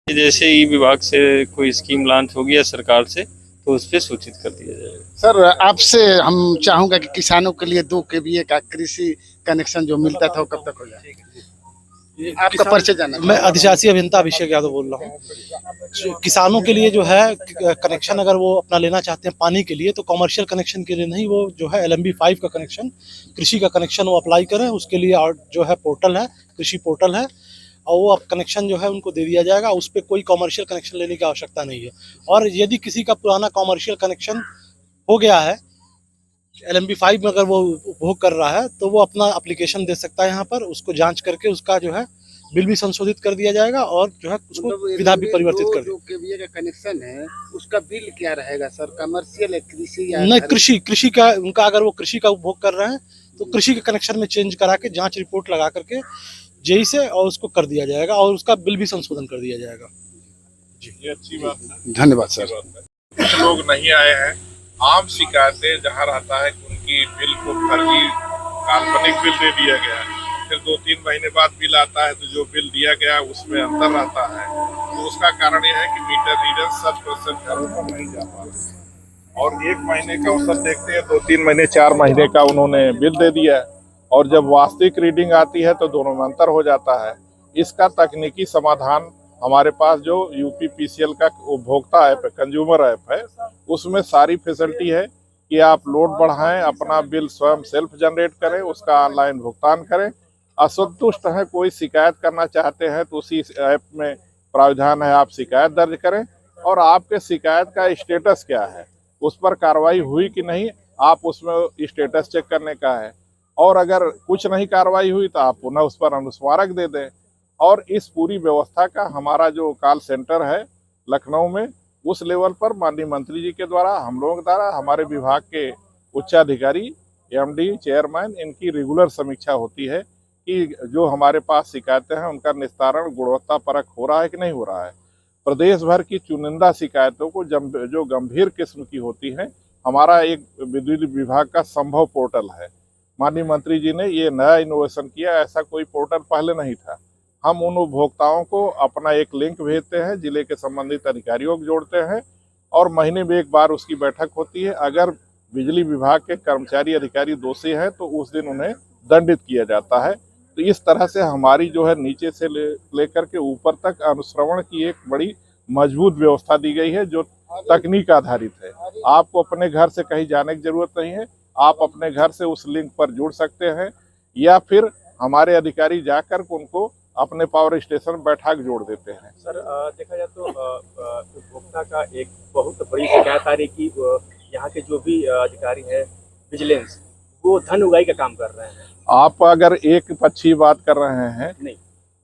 जैसे ही विभाग से कोई स्कीम लॉन्च होगी या सरकार से, तो उस पर सूचित कर दिया जाएगा। सर आपसे हम चाहूंगा कि किसानों के लिए 2 KVA का कृषि कनेक्शन जो मिलता था वो कब तक हो जाएगा? आपका परिचय जानना। मैं अधिशासी अभियंता अभिषेक यादव बोल रहा हूँ। किसानों के लिए जो है कनेक्शन अगर वो अपना लेना चाहते हैं पानी के लिए, तो कमर्शियल कनेक्शन के लिए नहीं, वो जो है LMB 5 का कनेक्शन, कृषि का कनेक्शन वो अप्लाई करें। उसके लिए जो है पोर्टल है, कृषि पोर्टल है, और वो अब कनेक्शन जो है उनको दे दिया जाएगा। उस पर कोई कमर्शियल कनेक्शन लेने की आवश्यकता नहीं है। और यदि किसी का पुराना कमर्शियल कनेक्शन हो गया है, LMB 5 में अगर वो उपभोग कर रहा है, तो वो अपना एप्लीकेशन दे सकता है यहाँ पर। उसको जांच करके उसका जो है बिल भी संशोधित कर दिया जाएगा और जो है उसको विधा भी परिवर्तित कर दिया। जो KVA का कनेक्शन है उसका बिल क्या रहेगा सर? कमर्शियल है, कृषि या नहीं, कृषि का उनका, अगर वो कृषि का उपभोग कर रहे हैं तो कृषि के कनेक्शन में चेंज करा के जांच रिपोर्ट लगा करके जेई से और उसको कर दिया जाएगा और उसका बिल भी संशोधन कर दिया जाएगा। जी, ये अच्छी बात है। धन्यवाद सर। कुछ लोग नहीं आए हैं। आम शिकायतें जहाँ रहता है कि उनकी बिल को फर्जी काल्पनिक बिल दे दिया गया है, फिर 2-3 महीने बाद बिल आता है तो जो बिल दिया गया उसमें अंतर रहता है, तो उसका कारण यह है कि मीटर रीडर 100% घरों पर नहीं जा पा रहे और 1 महीने का औसत देखते हैं, 2-3 महीने 4 महीने का उन्होंने बिल दे दिया है और जब वास्तविक रीडिंग आती है तो दोनों में अंतर हो जाता है। इसका तकनीकी समाधान हमारे पास जो UPPCL का उपभोक्ता ऐप है, कंज्यूमर ऐप है, उसमें सारी फैसिलिटी है कि आप लोड बढ़ाएं, अपना बिल स्वयं सेल्फ जनरेट करें, उसका ऑनलाइन भुगतान करें। असंतुष्ट है, कोई शिकायत करना चाहते हैं तो उसी ऐप में प्रावधान है, आप शिकायत दर्ज करें और आपके शिकायत का स्टेटस क्या है, उस पर कार्रवाई हुई कि नहीं, आप उसमें स्टेटस चेक करने का है। और अगर कुछ नहीं कार्रवाई हुई तो आप पुनः उस पर अनुस्मारक दे दें। और इस पूरी व्यवस्था का हमारा जो कॉल सेंटर है लखनऊ में, उस लेवल पर माननीय मंत्री जी के द्वारा, हम लोगों द्वारा, हमारे विभाग के उच्चाधिकारी, MD, चेयरमैन, इनकी रेगुलर समीक्षा होती है कि जो हमारे पास शिकायतें हैं उनका निस्तारण गुणवत्ता परक हो रहा है कि नहीं हो रहा है। प्रदेश भर की चुनिंदा शिकायतों को जो गंभीर किस्म की होती हैं, हमारा एक विद्युत विभाग का संभव पोर्टल है। माननीय मंत्री जी ने ये नया इनोवेशन किया, ऐसा कोई पोर्टल पहले नहीं था। हम उन उपभोक्ताओं को अपना एक लिंक भेजते हैं, जिले के संबंधित अधिकारियों को जोड़ते हैं और महीने में एक बार उसकी बैठक होती है। अगर बिजली विभाग के कर्मचारी अधिकारी दोषी हैं तो उस दिन उन्हें दंडित किया जाता है। तो इस तरह से हमारी जो है नीचे से लेकर के ऊपर तक अनुश्रवण की एक बड़ी मजबूत व्यवस्था दी गई है जो तकनीक आधारित है। आपको अपने घर से कहीं जाने की जरूरत नहीं है, आप अपने घर से उस लिंक पर जुड़ सकते हैं या फिर हमारे अधिकारी जाकर उनको अपने पावर स्टेशन बैठा के जोड़ देते हैं। सर देखा जाए तो उपभोक्ता का एक बहुत बड़ी शिकायत आ रही कि यहाँ के जो भी अधिकारी हैं विजिलेंस, वो धन उगाही का काम कर रहे हैं। आप अगर एक पक्षी बात कर रहे हैं, नहीं,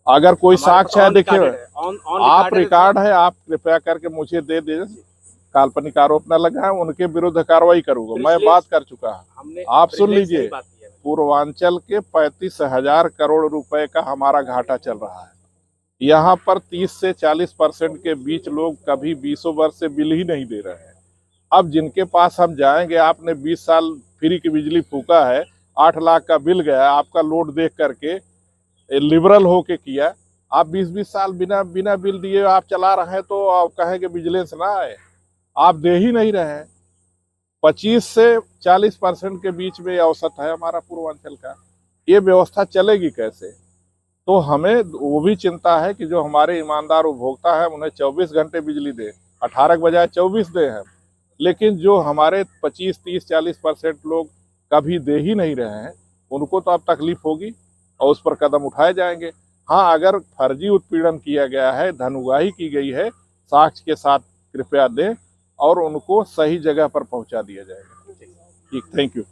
अगर कोई साक्ष्य है, देखिए आप रिकॉर्ड है, आप कृपया करके मुझे दे दे, काल्पनिक आरोप न लगाएं, उनके विरुद्ध कार्रवाई करूंगा। मैं बात कर चुका हूं, आप सुन लीजिए। पूर्वांचल के 35,000 करोड़ रुपए का हमारा घाटा चल रहा है। यहाँ पर 30 से 40% के बीच लोग कभी 20 वर्ष से बिल ही नहीं दे रहे हैं। अब जिनके पास हम जाएंगे, आपने 20 साल फ्री की बिजली फूका है, 8 लाख का बिल गया, आपका लोड देख करके लिबरल होके किया, आप 20-20 साल बिना बिल दिए आप चला रहे हैं तो आप कहेंगे विजिलेंस ना आए। आप दे ही नहीं रहे हैं। 25 से 40% के बीच में औसत है हमारा पूर्वांचल का। ये व्यवस्था चलेगी कैसे? तो हमें वो भी चिंता है कि जो हमारे ईमानदार उपभोक्ता है उन्हें 24 घंटे बिजली दे, 18 के बजाय 24 दे हैं, लेकिन जो हमारे 25, 30, 40% लोग कभी दे ही नहीं रहे हैं, उनको तो अब तकलीफ होगी और उस पर कदम उठाए जाएंगे। हाँ, अगर फर्जी उत्पीड़न किया गया है, धन उगाही की गई है, साक्ष्य के साथ कृपया दें और उनको सही जगह पर पहुंचा दिया जाएगा। ठीक, थैंक यू।